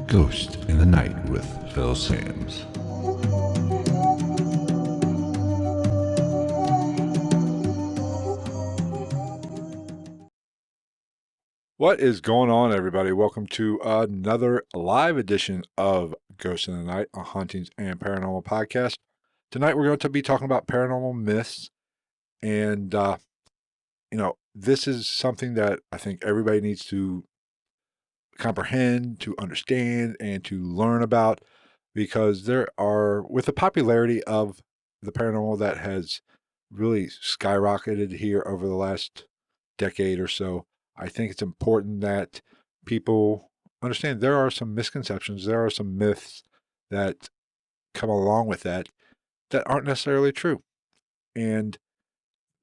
Ghost in the Night with Phil Sams. What is going on, everybody? Welcome to another live edition of Ghost in the Night, a hauntings and paranormal podcast. Tonight, we're going to be talking about paranormal myths, and this is something that I think everybody needs to comprehend, to understand, and to learn about, because there are, with the popularity of the paranormal that has really skyrocketed here over the last decade or so, I think it's important that people understand there are some misconceptions, there are some myths that come along with that that aren't necessarily true. And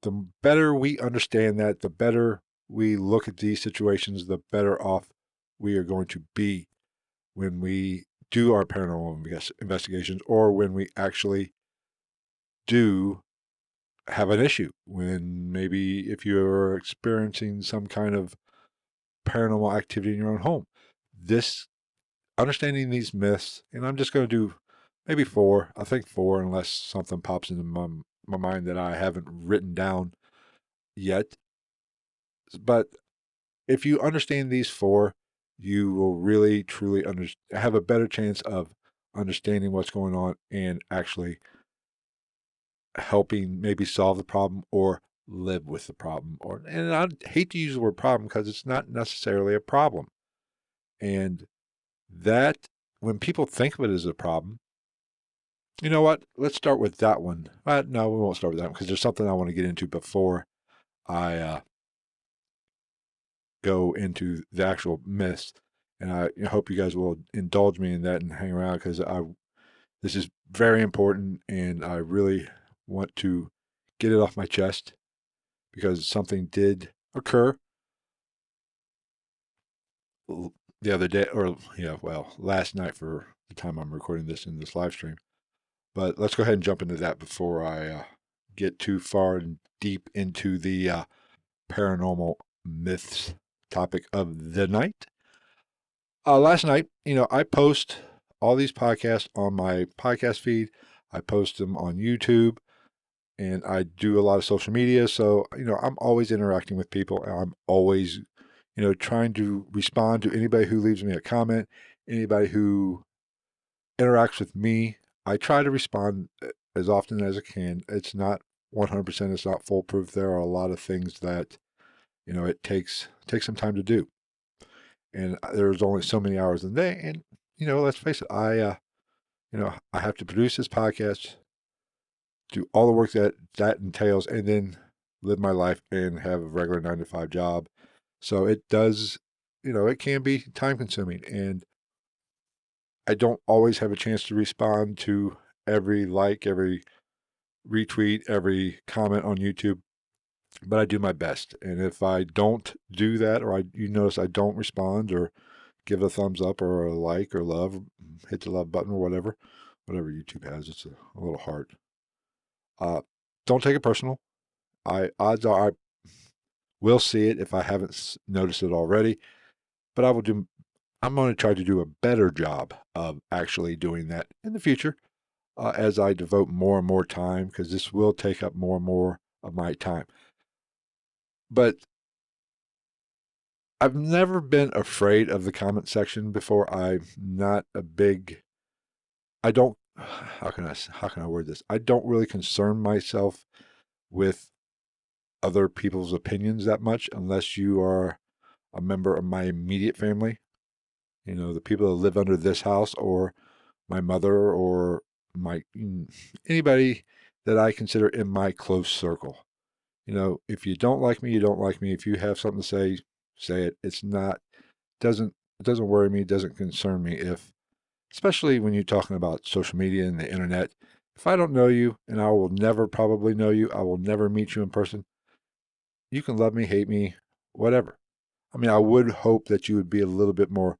the better we understand that, the better we look at these situations, the better off we are going to be when we do our paranormal investigations, or when we actually do have an issue. When maybe if you're experiencing some kind of paranormal activity in your own home, this understanding these myths, and I'm just going to do maybe four. I think four, unless something pops into my mind that I haven't written down yet. But if you understand these four, you will really truly have a better chance of understanding what's going on and actually helping maybe solve the problem or live with the problem. And I hate to use the word problem because it's not necessarily a problem. And that, when people think of it as a problem, you know what? Let's start with that one. No, we won't start with that one because there's something I want to get into before I go into the actual myths. And I hope you guys will indulge me in that and hang around, because this is very important and I really want to get it off my chest, because something did occur the other day, or last night for the time I'm recording this in this live stream. But let's go ahead and jump into that before I get too far and deep into the paranormal myths topic of the night. Last night, I post all these podcasts on my podcast feed. I post them on YouTube, and I do a lot of social media. So, I'm always interacting with people. And I'm always, trying to respond to anybody who leaves me a comment, anybody who interacts with me. I try to respond as often as I can. It's not 100%. It's not foolproof. There are a lot of things that, it takes some time to do. And there's only so many hours in the day. And, let's face it, I have to produce this podcast, do all the work that entails, and then live my life and have a regular 9 to 5 job. So it does, it can be time consuming, and I don't always have a chance to respond to every like, every retweet, every comment on YouTube, but I do my best. And if I don't do that, or you notice I don't respond or give a thumbs up or a like or love, hit the love button or whatever YouTube has, it's a little heart. Uh, don't take it personal. Odds are I will see it if I haven't noticed it already, but I'm going to try to do a better job of actually doing that in the future, as I devote more and more time, because this will take up more and more of my time. But I've never been afraid of the comment section before. I'm not a big, I don't, how can I word this? I don't really concern myself with other people's opinions that much, unless you are a member of my immediate family. The people that live under this house, or my mother, or my anybody that I consider in my close circle. If you don't like me, you don't like me. If you have something to say, say it. Doesn't it doesn't worry me, it doesn't concern me, if, especially when you're talking about social media and the internet. If I don't know you, and I will never probably know you, I will never meet you in person, you can love me, hate me, whatever. I mean, I would hope that you would be a little bit more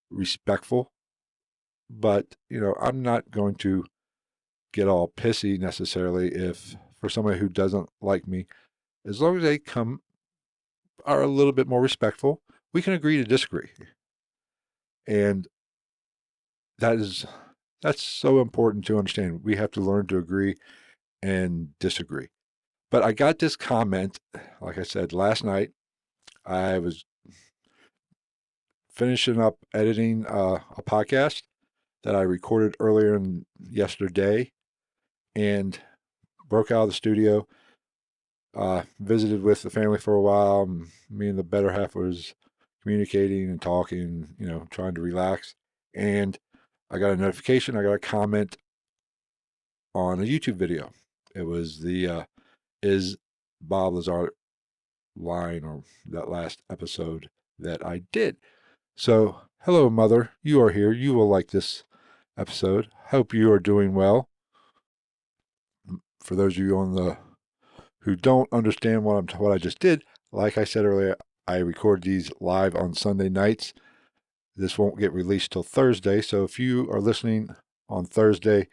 respectful, but I'm not going to get all pissy necessarily if, for somebody who doesn't like me, as long as they are a little bit more respectful, we can agree to disagree. And that's so important to understand. We have to learn to agree and disagree. But I got this comment, like I said, last night. I was finishing up editing a podcast that I recorded earlier yesterday and broke out of the studio, visited with the family for a while. Me and the better half was communicating and talking, trying to relax. And I got a notification, I got a comment on a YouTube video. It was the Is Bob Lazar line, or that last episode that I did. So, hello, Mother. You are here. You will like this episode. Hope you are doing well. For those of you who don't understand what I just did, like I said earlier, I record these live on Sunday nights. This won't get released till Thursday. So if you are listening on Thursday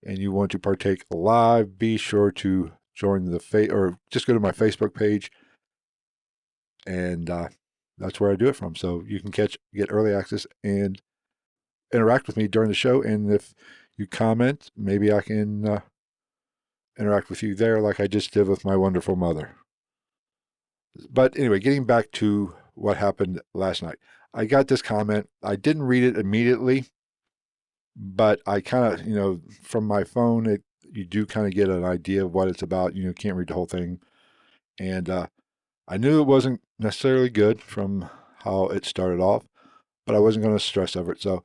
and you want to partake live, be sure to join or just go to my Facebook page, and that's where I do it from. So you can get early access and interact with me during the show. And if you comment, maybe I can interact with you there like I just did with my wonderful mother. But anyway, getting back to what happened last night. I got this comment. I didn't read it immediately, but I kind of, from my phone, you do kind of get an idea of what it's about. You can't read the whole thing. And I knew it wasn't necessarily good from how it started off, but I wasn't going to stress over it. So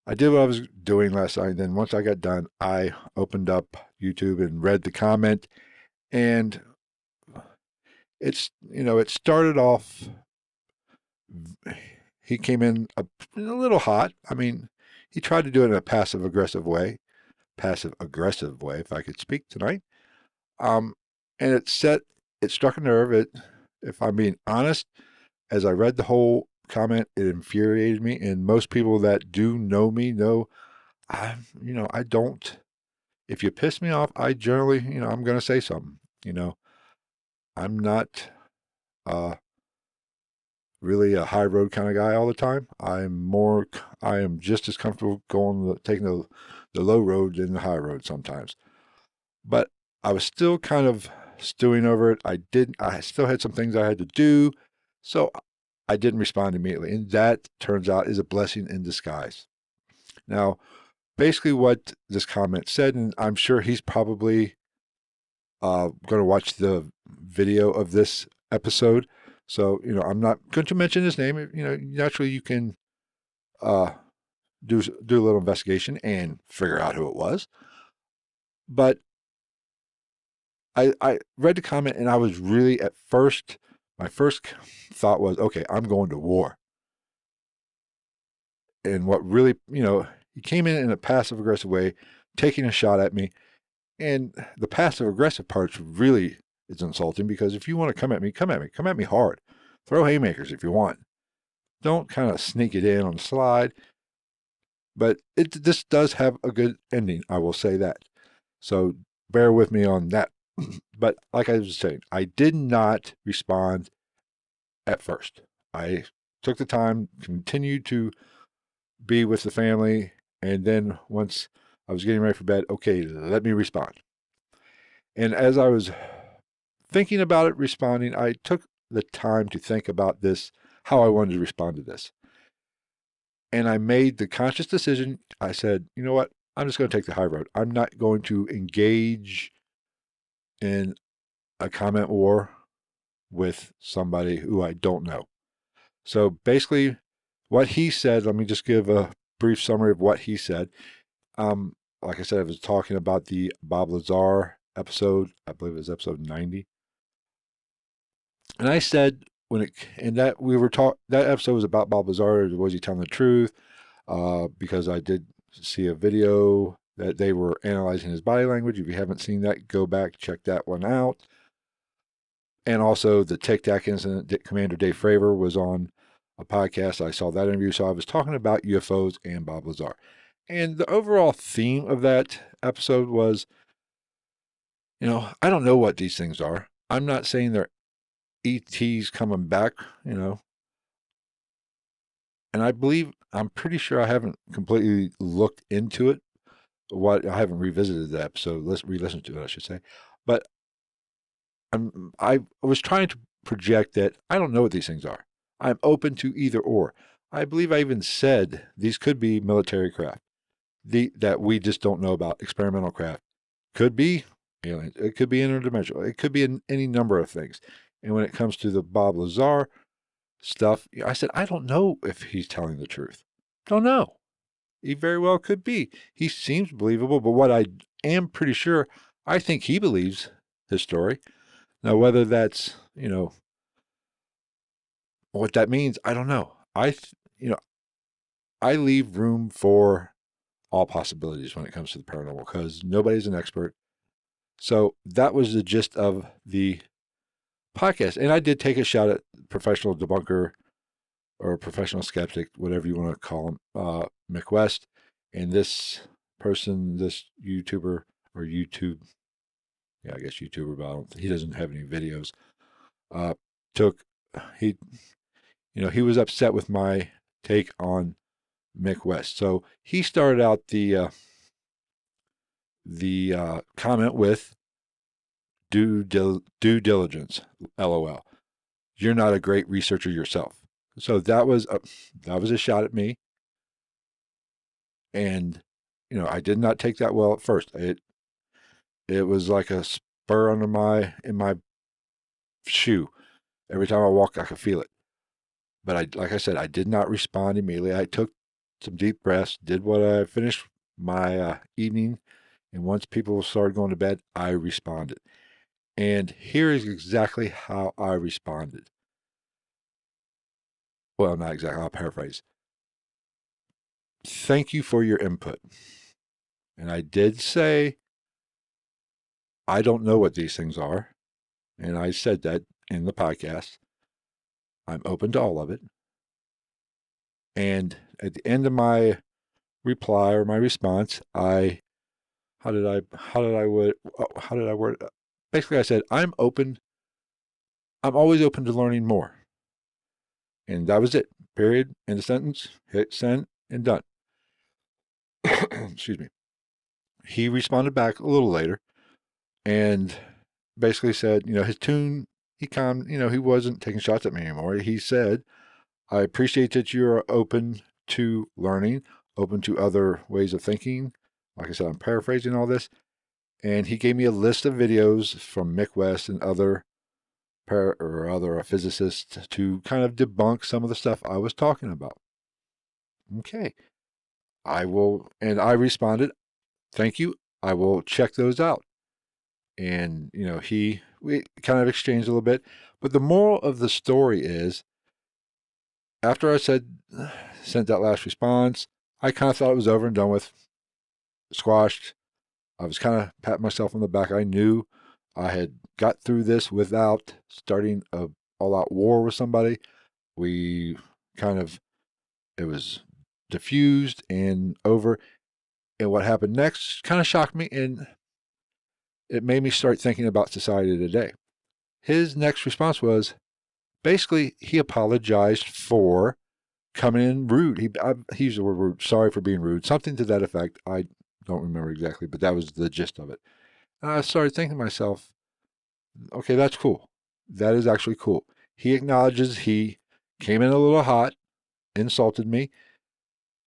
I did what I was doing last night. And then once I got done, I opened up YouTube and read the comment. And it started off, he came in a little hot. I mean, he tried to do it in a passive aggressive way, if I could speak tonight. Um, and it struck a nerve. If I'm being honest, as I read the whole comment, it infuriated me. And most people that do know me know, I don't, if you piss me off, I generally, I'm going to say something. I'm not uh, really a high road kind of guy all the time. I am just as comfortable taking the low road than the high road sometimes. But I was still kind of stewing over it. I still had some things I had to do. So I didn't respond immediately. And that turns out is a blessing in disguise. Now, basically what this comment said, and I'm sure he's probably going to watch the video of this episode. So, I'm not going to mention his name. Naturally you can uh, do a little investigation and figure out who it was. But I read the comment and I was really my first thought was, okay, I'm going to war. And what really, he came in a passive aggressive way, taking a shot at me. And the passive aggressive part really is insulting, because if you want to come at me, come at me. Come at me hard. Throw haymakers if you want. Don't kind of sneak it in on the slide. But this does have a good ending, I will say that. So bear with me on that. But like I was saying, I did not respond at first. I took the time, continued to be with the family, and then once I was getting ready for bed, okay, let me respond. And as I was thinking about it, responding, I took the time to think about this, how I wanted to respond to this. And I made the conscious decision. I said, you know what? I'm just going to take the high road. I'm not going to engage in a comment war with somebody who I don't know. So basically, what he said, let me just give a brief summary of what he said. Like I said, I was talking about the Bob Lazar episode. I believe it was episode 90. And I said, that episode was about Bob Lazar. Was he telling the truth? Because I did see a video that they were analyzing his body language. If you haven't seen that, go back, check that one out. And also the Tic Tac incident, Commander Dave Fravor was on a podcast. I saw that interview. So I was talking about UFOs and Bob Lazar. And the overall theme of that episode was, I don't know what these things are. I'm not saying they're ETs coming back, and I'm pretty sure I haven't completely looked into it. I haven't revisited the episode, let's re-listen to it, I should say. But I was trying to project that I don't know what these things are. I'm open to either or. I believe I even said these could be military craft, that we just don't know about. Experimental craft could be aliens. It could be interdimensional. It could be any number of things. And when it comes to the Bob Lazar stuff, I said I don't know if he's telling the truth. Don't know. He very well could be. He seems believable, but what I am pretty sure, I think he believes his story. Now, whether that's, what that means, I don't know. I leave room for all possibilities when it comes to the paranormal because nobody's an expert. So that was the gist of the podcast. And I did take a shot at professional debunker or professional skeptic, whatever you want to call him, Mick West. And this person, this YouTuber or YouTube, yeah, I guess YouTuber, but he doesn't have any videos, uh, took, he, he was upset with my take on Mick West. So he started out the comment with due diligence, LOL. You're not a great researcher yourself. So that was a shot at me, and I did not take that well at first. It was like a spur under in my shoe. Every time I walk, I could feel it. But like I said, I did not respond immediately. I took some deep breaths, did what I finished my evening, and once people started going to bed, I responded. And here is exactly how I responded. Well, not exactly, I'll paraphrase. Thank you for your input. And I did say, I don't know what these things are. And I said that in the podcast. I'm open to all of it. And at the end of my reply or my response, how did I word it? Basically, I said, I'm always open to learning more. And that was it. Period. End of sentence. Hit send and done. Excuse me. He responded back a little later and basically said, his tune, he calmed, he wasn't taking shots at me anymore. He said, I appreciate that you're open to learning, open to other ways of thinking. Like I said, I'm paraphrasing all this. And he gave me a list of videos from Mick West and other physicists to kind of debunk some of the stuff I was talking about. Okay, and I responded, thank you. I will check those out. And, we kind of exchanged a little bit. But the moral of the story is, after I sent that last response, I kind of thought it was over and done with, squashed. I was kind of patting myself on the back. I knew I had got through this without starting a all-out war with somebody. We kind of, it was diffused and over. And what happened next kind of shocked me, and it made me start thinking about society today. His next response was basically he apologized for coming in rude. He used the word rude, sorry for being rude, something to that effect. I don't remember exactly, but that was the gist of it. And I started thinking to myself, okay, that's cool. That is actually cool. He acknowledges he came in a little hot, insulted me,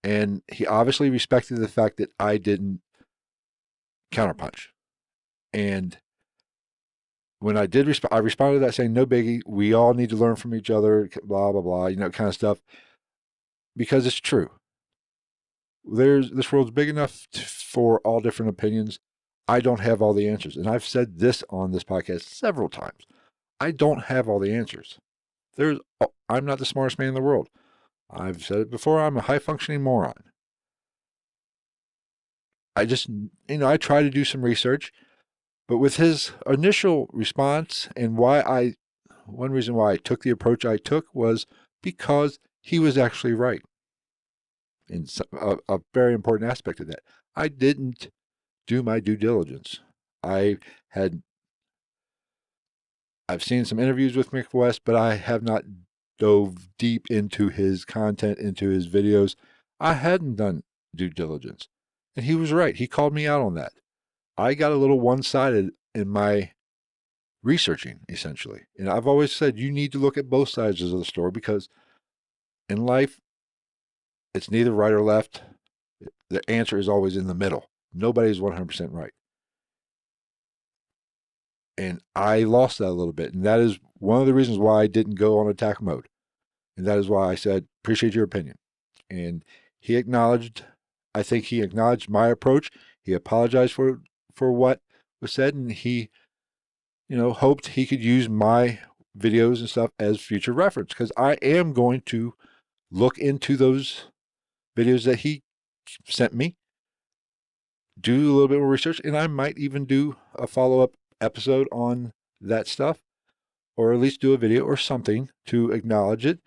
and he obviously respected the fact that I didn't counterpunch. And when I did respond, I responded to that saying, no biggie. We all need to learn from each other, blah, blah, blah, kind of stuff, because it's true. This world's big enough for all different opinions. I don't have all the answers. And I've said this on this podcast several times. I don't have all the answers. I'm not the smartest man in the world. I've said it before, I'm a high functioning moron. I just, I try to do some research, but with his initial response and one reason why I took the approach I took was because he was actually right. And a very important aspect of that. I didn't do my due diligence. I've seen some interviews with Mick West, but I have not dove deep into his content, into his videos. I hadn't done due diligence. And he was right. He called me out on that. I got a little one sided in my researching, essentially. And I've always said you need to look at both sides of the story because in life, it's neither right or left. The answer is always in the middle. Nobody's 100% right. And I lost that a little bit. And that is one of the reasons why I didn't go on attack mode. And that is why I said, appreciate your opinion. And he acknowledged, I think he acknowledged my approach. He apologized for what was said. And he, hoped he could use my videos and stuff as future reference because I am going to look into those videos that he sent me, do a little bit more research, and I might even do a follow-up episode on that stuff, or at least do a video or something to acknowledge it.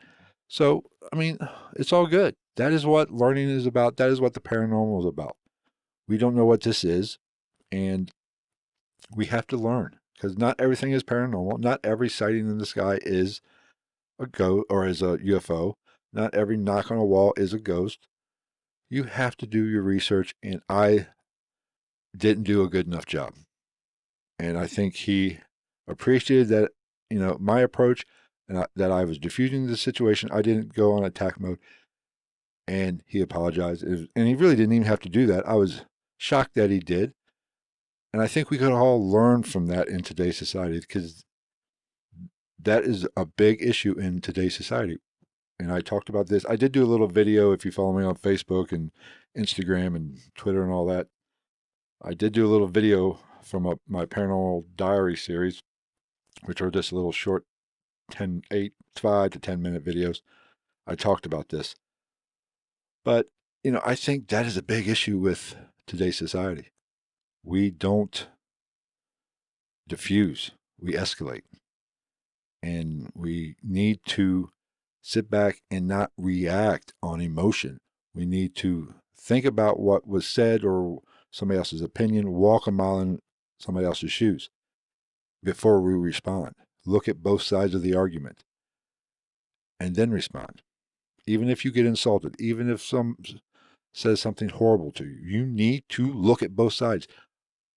So, I mean, it's all good. That is what learning is about. That is what the paranormal is about. We don't know what this is, and we have to learn because not everything is paranormal. Not every sighting in the sky is a ghost or is a UFO. Not every knock on a wall is a ghost. You have to do your research, and I didn't do a good enough job. And I think he appreciated that, my approach and that I was diffusing the situation. I didn't go on attack mode, and he apologized. And he really didn't even have to do that. I was shocked that he did. And I think we could all learn from that in today's society because that is a big issue in today's society. And I talked about this. I did do a little video if you follow me on Facebook and Instagram and Twitter and all that. I did do a little video from my paranormal diary series, which are just little short 5 to 10 minute videos. I talked about this. But, I think that is a big issue with today's society. We don't diffuse, we escalate. And we need to sit back and not react on emotion. We need to think about what was said or somebody else's opinion, walk a mile in somebody else's shoes before we respond. Look at both sides of the argument and then respond. Even if you get insulted, even if some says something horrible to you, you need to look at both sides.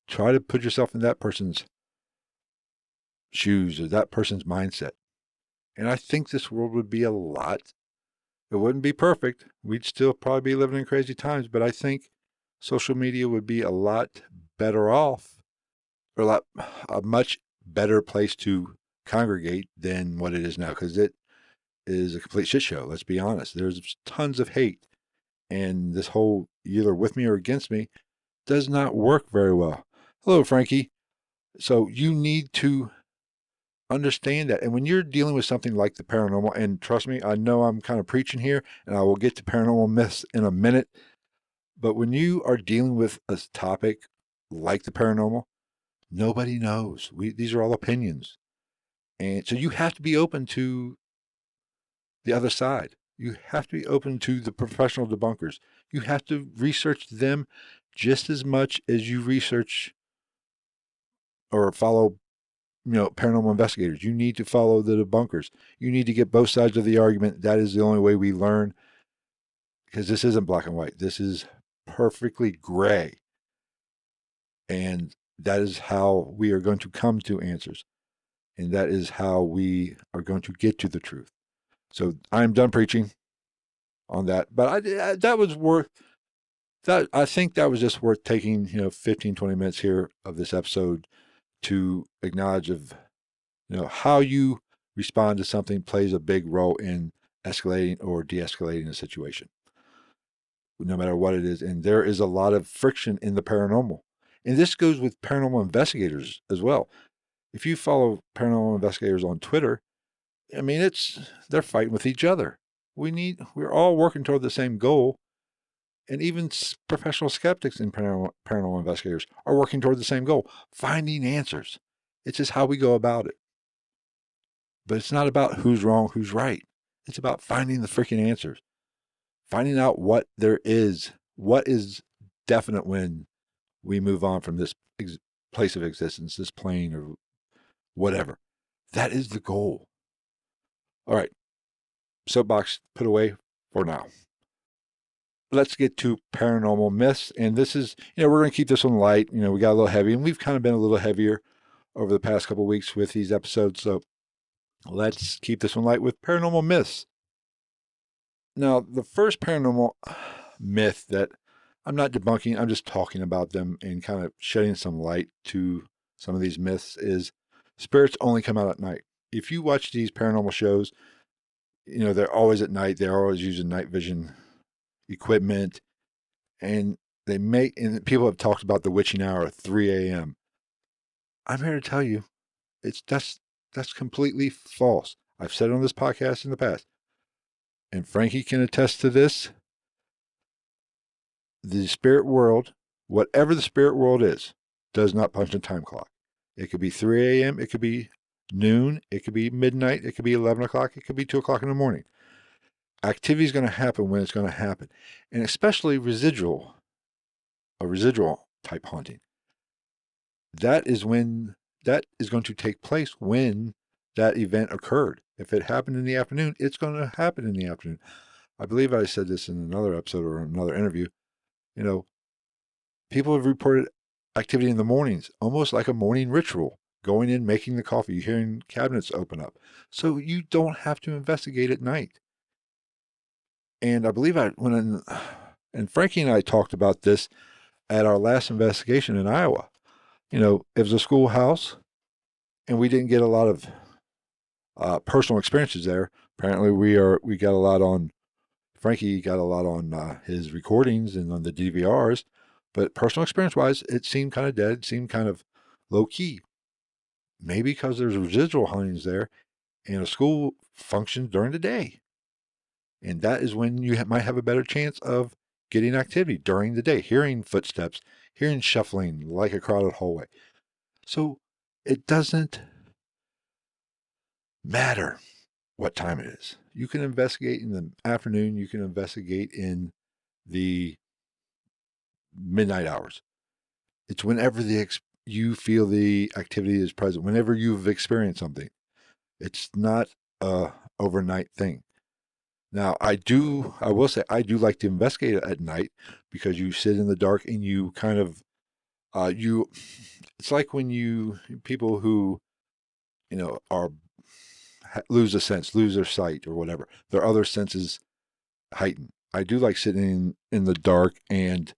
Try to put yourself in that person's shoes or that person's mindset. And I think this world would be it wouldn't be perfect. We'd still probably be living in crazy times, but I think social media would be a lot better off, or a much better place to congregate than what it is now, because it is a complete shit show. Let's be honest. There's tons of hate, and this whole either with me or against me does not work very well. Hello, Frankie. So you need to understand that. And when you're dealing with something like the paranormal, and trust me, I know I'm kind of preaching here, and I will get to paranormal myths in a minute. But when you are dealing with a topic like the paranormal, nobody knows. These are all opinions. And so you have to be open to the other side. You have to be open to the professional debunkers. You have to research them just as much as you research or follow, paranormal investigators. You need to follow the debunkers. You need to get both sides of the argument. That is the only way we learn, because this isn't black and white. This is perfectly gray. And that is how we are going to come to answers. And that is how we are going to get to the truth. So I'm done preaching on that. But that was worth that. I think that was just worth taking, 15, 20 minutes here of this episode to acknowledge of, how you respond to something plays a big role in escalating or de-escalating a situation, no matter what it is. And there is a lot of friction in the paranormal. And this goes with paranormal investigators as well. If you follow paranormal investigators on Twitter, I mean, they're fighting with each other. We're all working toward the same goal. And even professional skeptics and paranormal investigators are working toward the same goal, finding answers. It's just how we go about it. But it's not about who's wrong, who's right. It's about finding the freaking answers, finding out what there is, what is definite when we move on from this place of existence, this plane or whatever. That is the goal. All right. soapbox put away for now. Let's get to paranormal myths. And this is, we're going to keep this one light. We got a little heavy, and we've kind of been a little heavier over the past couple of weeks with these episodes. So let's keep this one light with paranormal myths. Now, the first paranormal myth that I'm not debunking, I'm just talking about them and kind of shedding some light to some of these myths is spirits only come out at night. If you watch these paranormal shows, they're always at night. They're always using night vision equipment, and and people have talked about the witching hour at 3 a.m. I'm here to tell you, that's completely false. I've said it on this podcast in the past, and Frankie can attest to this. The spirit world, whatever the spirit world is, does not punch a time clock. It could be 3 a.m., it could be noon, it could be midnight, it could be 11 o'clock, it could be 2 o'clock in the morning. Activity is going to happen when it's going to happen, and especially residual type haunting. That is going to take place when that event occurred. If it happened in the afternoon, it's going to happen in the afternoon. I believe I said this in another episode or another interview. People have reported activity in the mornings, almost like a morning ritual, going in, making the coffee, hearing cabinets open up. So you don't have to investigate at night. And I believe and Frankie and I talked about this at our last investigation in Iowa. It was a schoolhouse, and we didn't get a lot of personal experiences there. Apparently, we got a lot on. Frankie got a lot on his recordings and on the DVRs, but personal experience-wise, it seemed kind of dead. It seemed kind of low-key. Maybe because there's residual hauntings there, and a school functions during the day, and that is when you might have a better chance of getting activity during the day, hearing footsteps, hearing shuffling like a crowded hallway. So it doesn't matter what time it is. You can investigate in the afternoon. You can investigate in the midnight hours. It's whenever you feel the activity is present, whenever you've experienced something. It's not a overnight thing. Now, I will say, I do like to investigate at night because you sit in the dark and you kind of, it's like when people who, are, lose a sense, lose their sight or whatever, their other senses heighten. I do like sitting in the dark and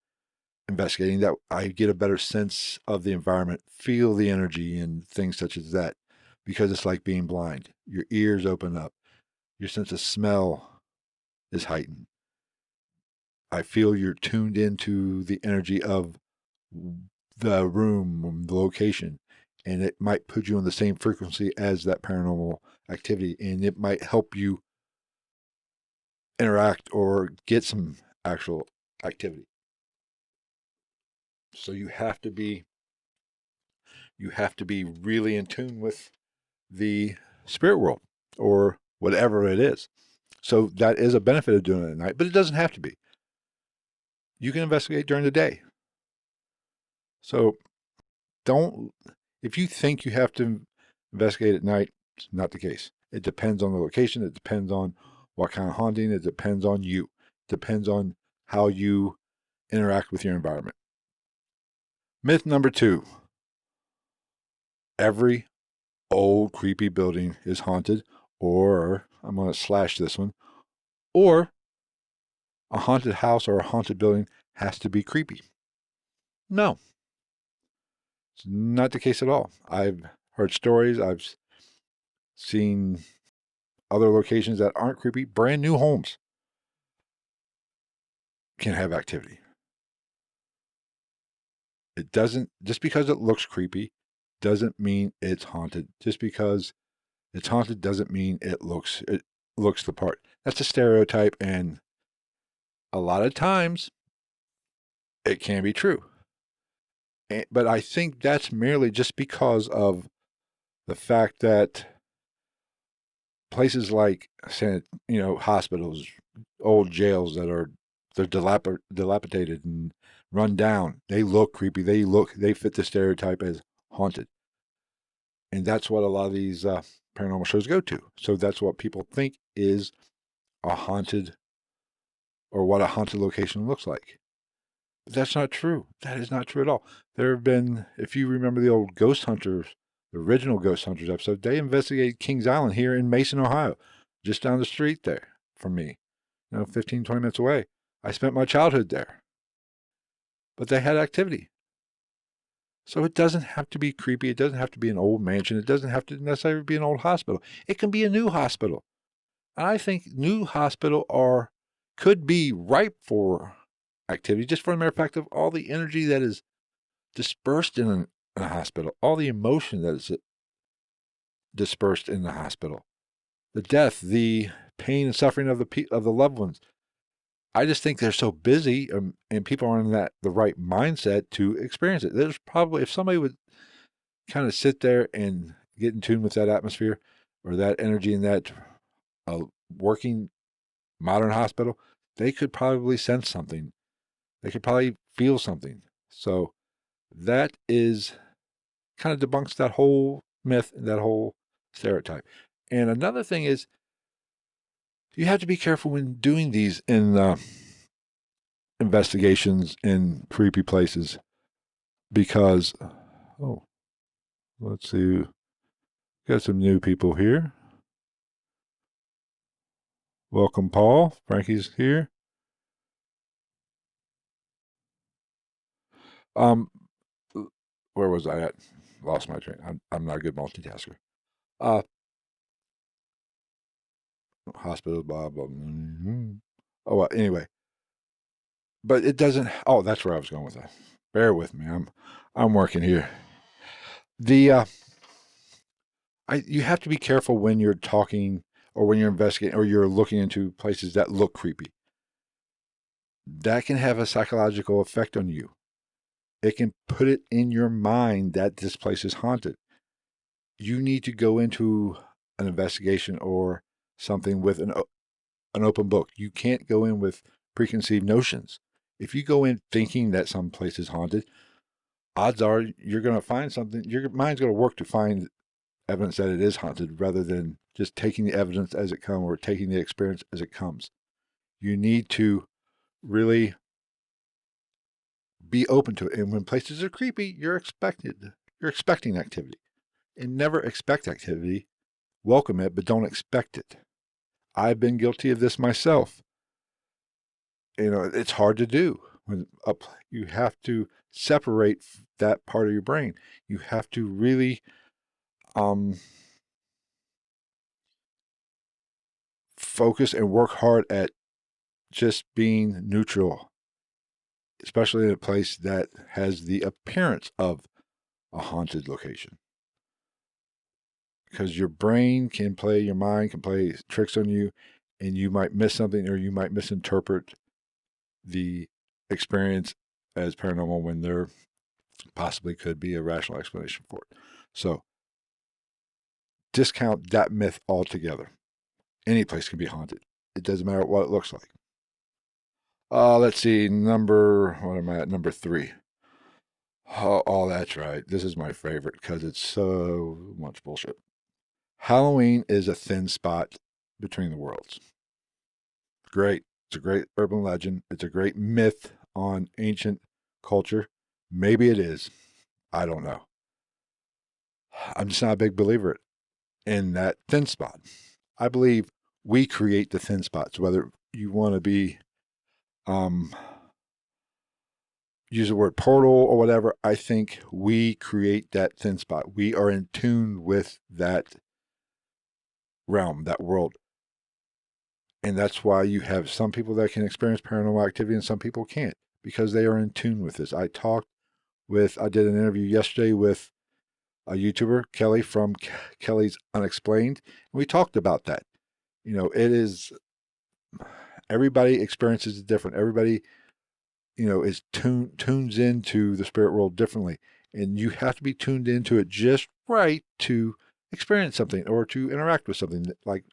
investigating that. I get a better sense of the environment, feel the energy and things such as that, because it's like being blind. Your ears open up, your sense of smell is heightened. I feel you're tuned into the energy of the room, the location, and it might put you on the same frequency as that paranormal activity, and it might help you interact or get some actual activity. So you have to be really in tune with the spirit world or whatever it is. So that is a benefit of doing it at night, but it doesn't have to be. You can investigate during the day. So if you think you have to investigate at night, it's not the case. It depends on the location. It depends on what kind of haunting. It depends on you. It depends on how you interact with your environment. Myth number 2. Every old creepy building is haunted, or I'm going to slash this one, or a haunted house or a haunted building has to be creepy. No, it's not the case at all. I've heard stories. I've seen other locations that aren't creepy. Brand new homes can have activity. It doesn't, just because it looks creepy doesn't mean it's haunted. Just because it's haunted doesn't mean it looks the part. That's a stereotype, and a lot of times it can be true. But I think that's merely just because of the fact that places like, hospitals, old jails they're dilapidated and run down. They look creepy. They fit the stereotype as haunted, and that's what a lot of these paranormal shows go to. So that's what people think is a haunted or what a haunted location looks like. But that's not true. That is not true at all. There have been, if you remember the old Ghost Hunters, the original Ghost Hunters episode, they investigated Kings Island here in Mason, Ohio, just down the street there from me, 15, 20 minutes away. I spent my childhood there, but they had activity. So it doesn't have to be creepy. It doesn't have to be an old mansion. It doesn't have to necessarily be an old hospital. It can be a new hospital. And I think new hospital could be ripe for activity, just for the mere fact of all the energy that is dispersed in a hospital, all the emotion that is dispersed in the hospital, the death, the pain and suffering of the loved ones. I just think they're so busy, and people aren't in the right mindset to experience it. There's probably, if somebody would kind of sit there and get in tune with that atmosphere or that energy in that working modern hospital, they could probably sense something. They could probably feel something. So that is kind of debunks that whole myth and that whole stereotype. And another thing is, you have to be careful when doing these in investigations in creepy places because, oh, let's see, got some new people here. Welcome, Paul. Frankie's here. Um, where was I at? Lost my train. I'm not a good multitasker. Uh, hospital, blah blah. Oh, well, anyway, but it doesn't. Oh, that's where I was going with that. Bear with me. I'm working here. The you have to be careful when you're talking or when you're investigating or you're looking into places that look creepy. That can have a psychological effect on you. It can put it in your mind that this place is haunted. You need to go into an investigation or something with an open book. You can't go in with preconceived notions. If you go in thinking that some place is haunted, odds are you're going to find something. Your mind's going to work to find evidence that it is haunted rather than just taking the evidence as it comes or taking the experience as it comes. You need to really be open to it. And when places are creepy, you're expecting activity. And never expect activity. Welcome it, but don't expect it. I've been guilty of this myself. It's hard to do when you have to separate that part of your brain. You have to really focus and work hard at just being neutral, especially in a place that has the appearance of a haunted location. Because your mind can play tricks on you, and you might miss something or you might misinterpret the experience as paranormal when there possibly could be a rational explanation for it. So discount that myth altogether. Any place can be haunted. It doesn't matter what it looks like. Let's see, what am I at? Number 3. Oh, that's right. This is my favorite because it's so much bullshit. Halloween is a thin spot between the worlds. Great. It's a great urban legend. It's a great myth on ancient culture. Maybe it is. I don't know. I'm just not a big believer in that thin spot. I believe we create the thin spots, whether you want to be use the word portal or whatever. I think we create that thin spot. We are in tune with that realm, that world. And that's why you have some people that can experience paranormal activity and some people can't because they are in tune with this. I did an interview yesterday with a YouTuber, Kelly from Kelly's Unexplained. And we talked about that. It is, everybody experiences it different. Everybody, is tunes into the spirit world differently. And you have to be tuned into it just right to experience something or to interact with something like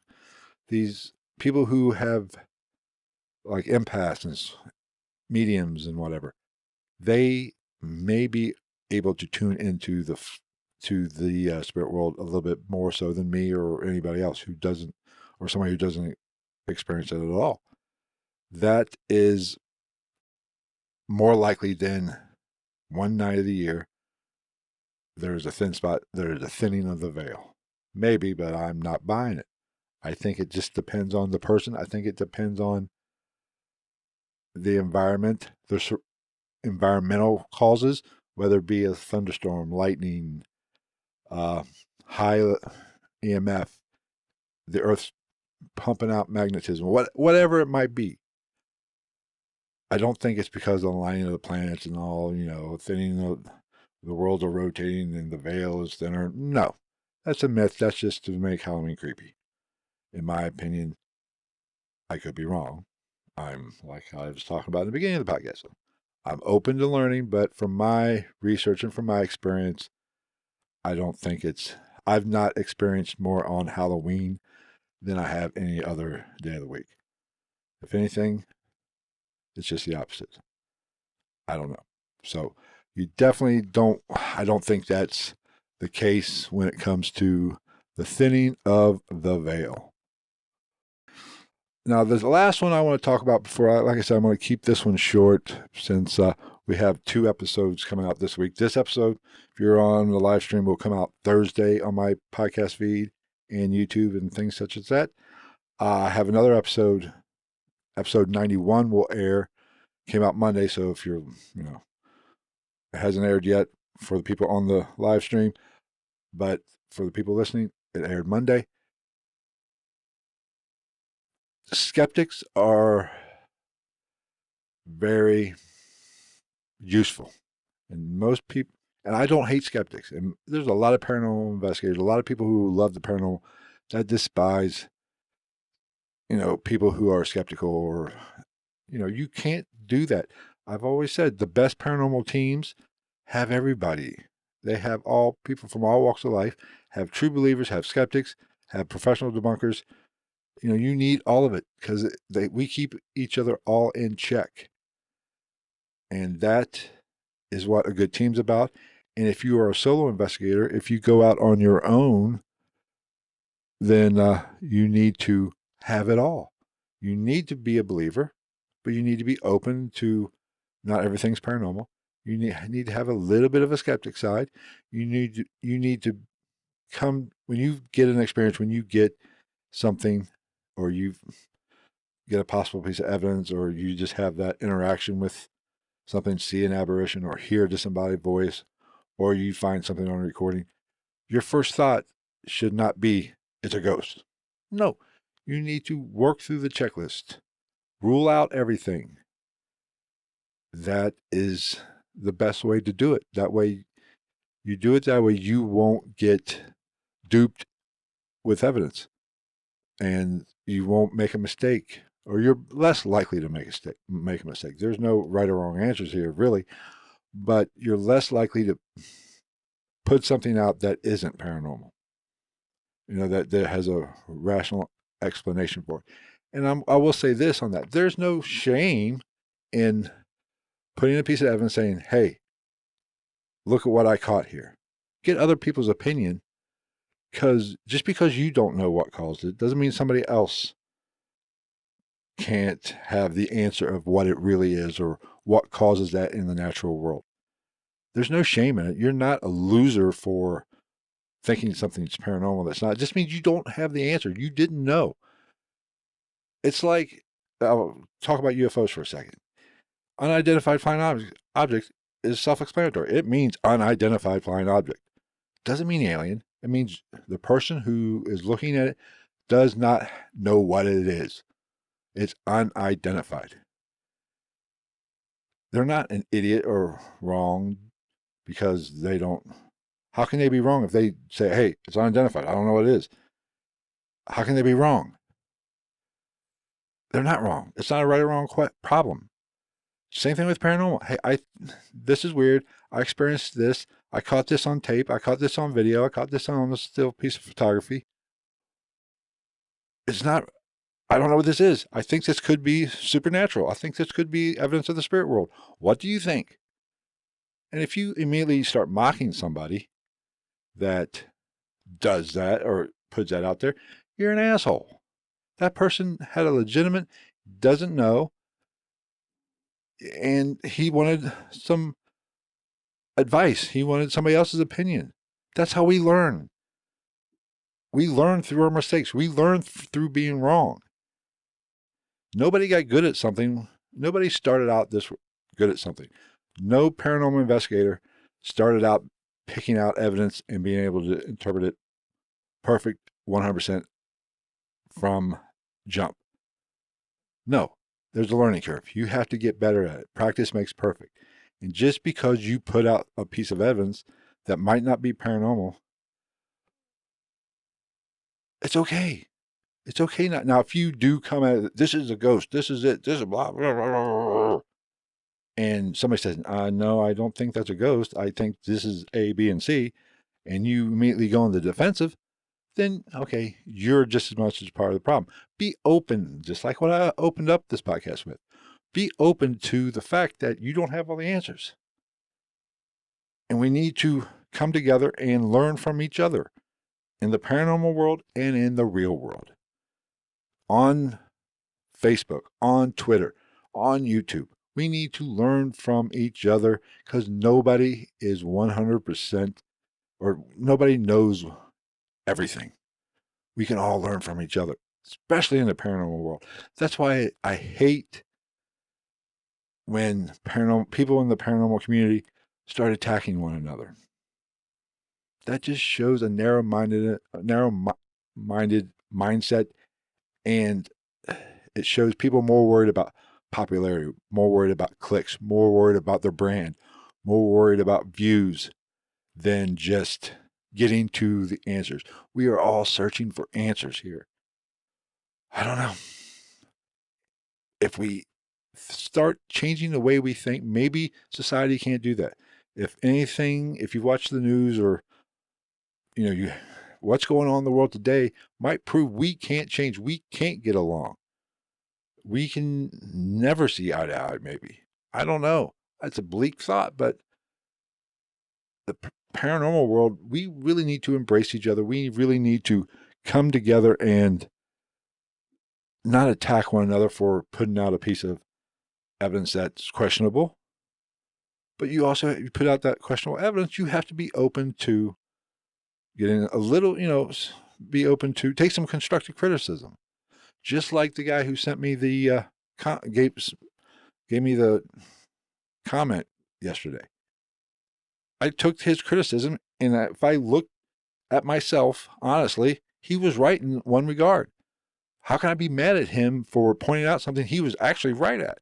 these people who have like empaths and mediums and whatever. They may be able to tune into the spirit world a little bit more so than me or anybody else who doesn't, or somebody who doesn't experience it at all. That is more likely than one night of the year there's a thin spot, there's a thinning of the veil. Maybe, but I'm not buying it. I think it just depends on the person. I think it depends on the environment, the environmental causes, whether it be a thunderstorm, lightning, uh, high EMF, the Earth's pumping out magnetism, whatever it might be. I don't think it's because of the lining of the planets and all, thinning the worlds are rotating and the veil is thinner. No, that's a myth. That's just to make Halloween creepy. In my opinion, I could be wrong. I'm like I was talking about in the beginning of the podcast. So I'm open to learning, but from my research and from my experience, I don't think I've not experienced more on Halloween than I have any other day of the week. If anything, it's just the opposite. I don't know. So you definitely don't, I don't think that's the case when it comes to the thinning of the veil. Now, the last one I want to talk about like I said, I'm going to keep this one short since we have 2 episodes coming out this week. This episode, if you're on the live stream, will come out Thursday on my podcast feed and YouTube and things such as that. I have another episode 91 will air, came out Monday. So if you're, it hasn't aired yet for the people on the live stream, but for the people listening, it aired Monday. Skeptics are very useful. And most people, and I don't hate skeptics. And there's a lot of paranormal investigators, a lot of people who love the paranormal that despise, people who are skeptical or, you can't do that. I've always said the best paranormal teams have everybody. They have all people from all walks of life, have true believers, have skeptics, have professional debunkers. You need all of it because we keep each other all in check. And that is what a good team's about. And if you are a solo investigator, if you go out on your own, then you need to have it all. You need to be a believer, but you need to be open to not everything's paranormal. You need to have a little bit of a skeptic side. You need to come when you get an experience, when you get something, or you get a possible piece of evidence, or you just have that interaction with something, see an apparition or hear a disembodied voice, or you find something on a recording, your first thought should not be, it's a ghost. No, you need to work through the checklist, rule out everything. That is the best way to do it. That way, you do it that way, you won't get duped with evidence and you won't make a mistake, or you're less likely to make a mistake. There's no right or wrong answers here, really, but you're less likely to put something out that isn't paranormal, that has a rational explanation for it. And I will say this on that. There's no shame in putting a piece of evidence saying, hey, look at what I caught here. Get other people's opinion, because just because you don't know what caused it doesn't mean somebody else can't have the answer of what it really is or what causes that in the natural world. There's no shame in it. You're not a loser for thinking something's paranormal that's not. It just means you don't have the answer. You didn't know. It's like, I'll talk about UFOs for a second. Unidentified flying object is self-explanatory. It means unidentified flying object. Doesn't mean alien. It means the person who is looking at it does not know what it is. It's unidentified. They're not an idiot or wrong because they don't. How can they be wrong if they say, hey, it's unidentified? I don't know what it is. How can they be wrong? They're not wrong. It's not a right or wrong problem. Same thing with paranormal. Hey, this is weird. I experienced this. I caught this on tape. I caught this on video. I caught this on a still piece of photography. It's not, I don't know what this is. I think this could be supernatural. I think this could be evidence of the spirit world. What do you think? And if you immediately start mocking somebody that does that or puts that out there, you're an asshole. That person had a legitimate, doesn't know, and he wanted some advice. He wanted somebody else's opinion. That's how we learn. We learn through our mistakes. We learn through being wrong. Nobody got good at something. Nobody started out this good at something. No paranormal investigator started out picking out evidence and being able to interpret it perfect 100% from jump. No, there's a learning curve. You have to get better at it. Practice makes perfect. And just because you put out a piece of evidence that might not be paranormal, it's okay. It's okay. Now, if you do come at it, this is a ghost, this is it, this is blah, blah, blah, blah, and somebody says, no, I don't think that's a ghost. I think this is A, B, and C, and you immediately go on the defensive, then, okay, you're just as much as part of the problem. Be open, just like what I opened up this podcast with. Be open to the fact that you don't have all the answers. And we need to come together and learn from each other in the paranormal world and in the real world. On Facebook, on Twitter, on YouTube. We need to learn from each other because nobody is 100% or nobody knows everything. We can all learn from each other, especially in the paranormal world. That's why I hate when people in the paranormal community start attacking one another. That just shows a narrow-minded mindset, and it shows people more worried about popularity, more worried about clicks, more worried about their brand, more worried about views than just getting to the answers. We are all searching for answers here. I don't know. If we start changing the way we think, maybe society can't do that. If anything, if you watch the news or what's going on in the world today might prove we can't change. We can't get along. We can never see eye to eye, maybe. I don't know. That's a bleak thought, but the paranormal world, we really need to embrace each other. We really need to come together and not attack one another for putting out a piece of evidence that's questionable. But you also, you put out that questionable evidence, you have to be open to getting a little, be open to take some constructive criticism. Just like the guy who sent me the, gave me the comment yesterday. I took his criticism, and if I look at myself, honestly, he was right in one regard. How can I be mad at him for pointing out something he was actually right at?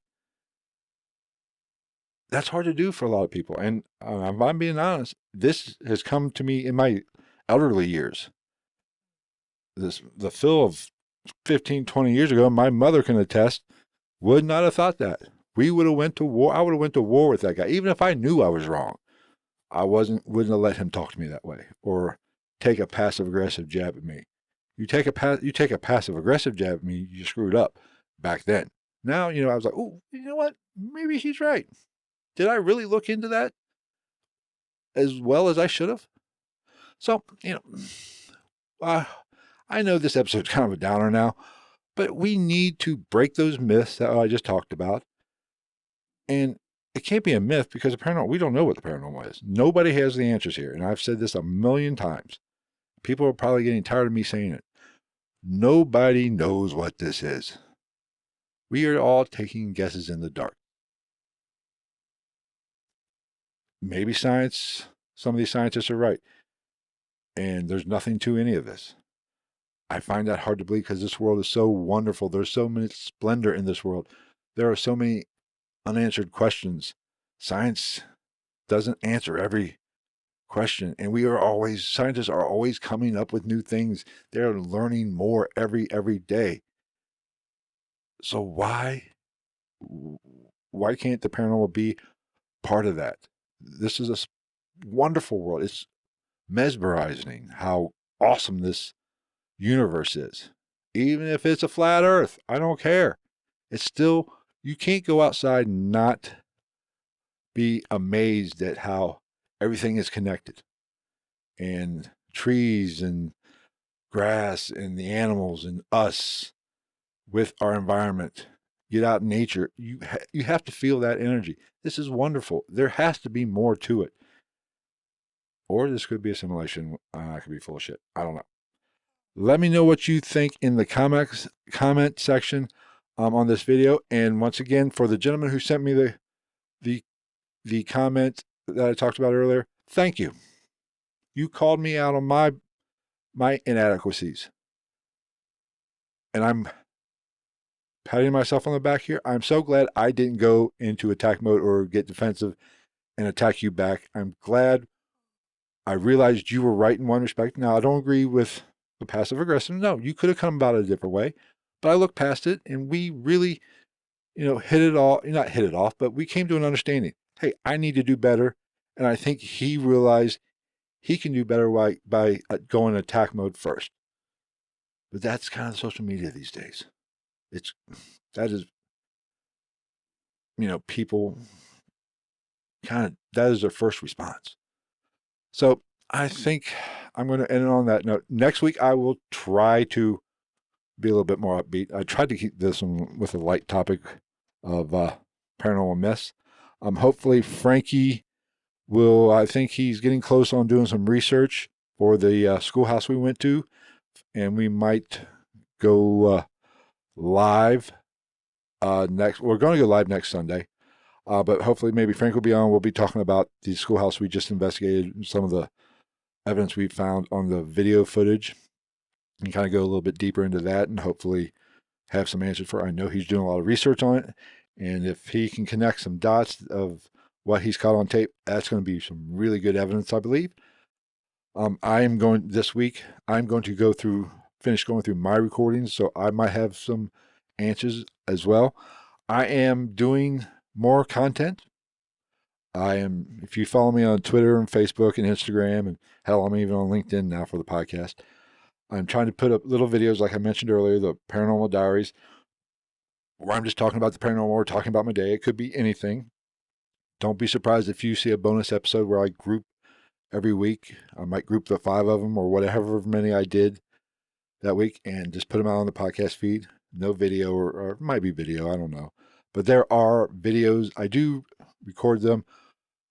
That's hard to do for a lot of people. And if I'm being honest, this has come to me in my elderly years. The Phil of 15, 20 years ago, my mother can attest, would not have thought that. We would have went to war. I would have went to war with that guy, even if I knew I was wrong. I wouldn't have let him talk to me that way or take a passive aggressive jab at me. You take a passive aggressive jab at me, you screwed up back then. Now, I was like, oh, you know what? Maybe he's right. Did I really look into that as well as I should have? So, I know this episode's kind of a downer now, but we need to break those myths that I just talked about. And it can't be a myth because the paranormal, we don't know what the paranormal is. Nobody has the answers here. And I've said this a million times. People are probably getting tired of me saying it. Nobody knows what this is. We are all taking guesses in the dark. Maybe some of these scientists are right. And there's nothing to any of this. I find that hard to believe because this world is so wonderful. There's so much splendor in this world. There are so many unanswered questions. Science doesn't answer every question. And scientists are always coming up with new things. They're learning more every day. So why can't the paranormal be part of that? This is a wonderful world. It's mesmerizing how awesome this universe is. Even if it's a flat earth, I don't care. It's still, you can't go outside and not be amazed at how everything is connected. And trees and grass and the animals and us. with our environment. Get out in nature. You have to feel that energy. This is wonderful. There has to be more to it. Or this could be a simulation. I could be full of shit. I don't know. Let me know what you think in the comment section on this video. And once again, for the gentleman who sent me the comment that I talked about earlier, thank you. You called me out on my inadequacies. And I'm patting myself on the back here. I'm so glad I didn't go into attack mode or get defensive and attack you back. I'm glad I realized you were right in one respect. Now, I don't agree with the passive aggressive. No, you could have come about it a different way. But I looked past it and we really, hit it all, not hit it off, but we came to an understanding. Hey, I need to do better. And I think he realized he can do better by going attack mode first. But that's kind of social media these days. That is, people that is their first response. So I think I'm going to end it on that note. Next week, I will try to be a little bit more upbeat. I tried to keep this one with a light topic of paranormal myths. Hopefully, Frankie will, I think he's getting close on doing some research for the schoolhouse we went to, and we might go live next. We're going to go live next Sunday. But hopefully maybe Frank will be on. We'll be talking about the schoolhouse we just investigated, some of the evidence we found on the video footage, and kind of go a little bit deeper into that and hopefully have some answers for it. I know he's doing a lot of research on it. And if he can connect some dots of what he's caught on tape, that's going to be some really good evidence, I believe. This week, I'm going to finish going through my recordings, so I might have some answers as well. I am doing more content. If you follow me on Twitter and Facebook and Instagram, and hell, I'm even on LinkedIn now for the podcast. I'm trying to put up little videos, like I mentioned earlier, the Paranormal Diaries, where I'm just talking about the paranormal or talking about my day. It could be anything. Don't be surprised if you see a bonus episode where I group every week. I might group the 5 of them or whatever many I did that week and just put them out on the podcast feed. No video, or it might be video, I don't know. But there are videos. I do record them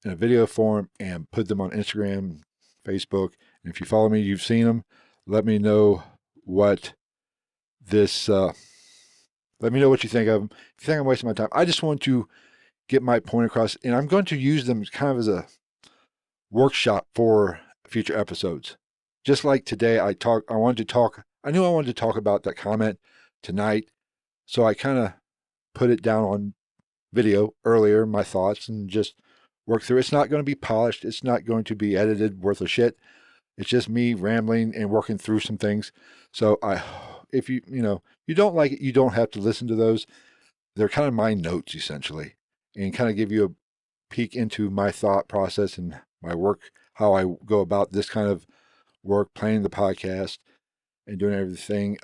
in a video form and put them on Instagram, Facebook. And if you follow me, you've seen them. Let me know what let me know what you think of them. If you think I'm wasting my time, I just want to get my point across, and I'm going to use them kind of as a workshop for future episodes. Just like today, I knew I wanted to talk about that comment tonight, so I kind of put it down on video earlier, my thoughts, and just work through. It's not going to be polished. It's not going to be edited worth a shit. It's just me rambling and working through some things. So if you don't like it, you don't have to listen to those. They're kind of my notes essentially, and kind of give you a peek into my thought process and my work, how I go about this kind of work, planning the podcast and doing everything.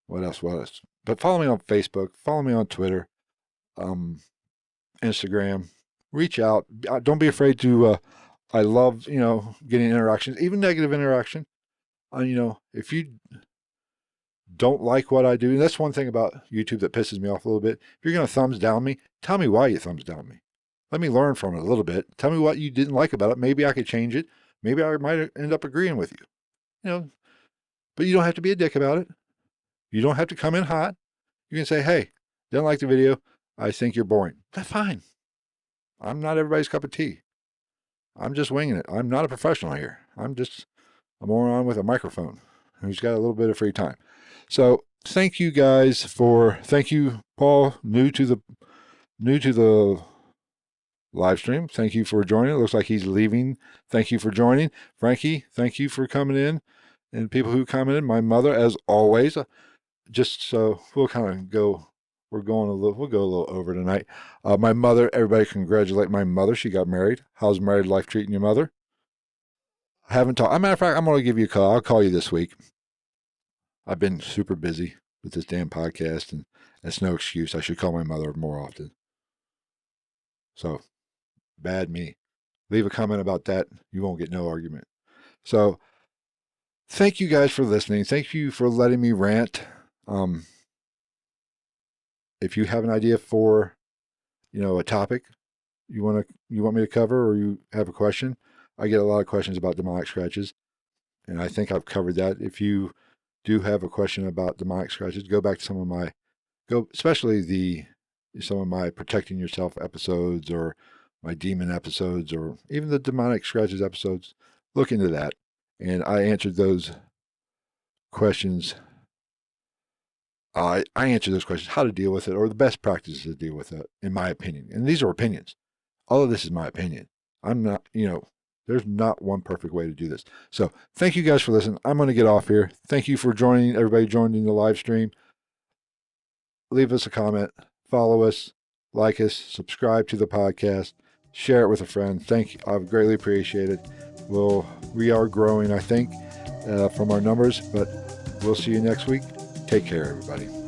What else? But follow me on Facebook, follow me on Twitter, Instagram, reach out. Don't be afraid to, I love, getting interactions, even negative interaction. If you don't like what I do, and that's one thing about YouTube that pisses me off a little bit. If you're going to thumbs down me, tell me why you thumbs down me. Let me learn from it a little bit. Tell me what you didn't like about it. Maybe I could change it. Maybe I might end up agreeing with you. But you don't have to be a dick about it. You don't have to come in hot. You can say, hey, didn't like the video. I think you're boring. That's fine. I'm not everybody's cup of tea. I'm just winging it. I'm not a professional here. I'm just a moron with a microphone who's got a little bit of free time. So thank you guys thank you, Paul, new to the live stream. Thank you for joining. It looks like he's leaving. Thank you for joining. Frankie, thank you for coming in. And people who commented, my mother, as always, just so we'll kind of go, we'll go a little over tonight. My mother, everybody congratulate my mother. She got married. How's married life treating your mother? I haven't talked. As a matter of fact, I'm going to give you a call. I'll call you this week. I've been super busy with this damn podcast, and that's no excuse. I should call my mother more often. So, bad me. Leave a comment about that. You won't get no argument. So, thank you guys for listening. Thank you for letting me rant. If you have an idea for, a topic you want me to cover, or you have a question, I get a lot of questions about demonic scratches, and I think I've covered that. If you do have a question about demonic scratches, go back to especially some of my protecting yourself episodes, or my demon episodes, or even the demonic scratches episodes. Look into that, and I answered those questions. I answered those questions, how to deal with it, or the best practices to deal with it, in my opinion. And these are opinions. All of this is my opinion. I'm not, there's not one perfect way to do this. So thank you guys for listening. I'm going to get off here. Thank you for joining, everybody joining the live stream. Leave us a comment, follow us, like us, subscribe to the podcast, share it with a friend. Thank you. I've greatly appreciated it. We are growing, I think, from our numbers, but we'll see you next week. Take care, everybody.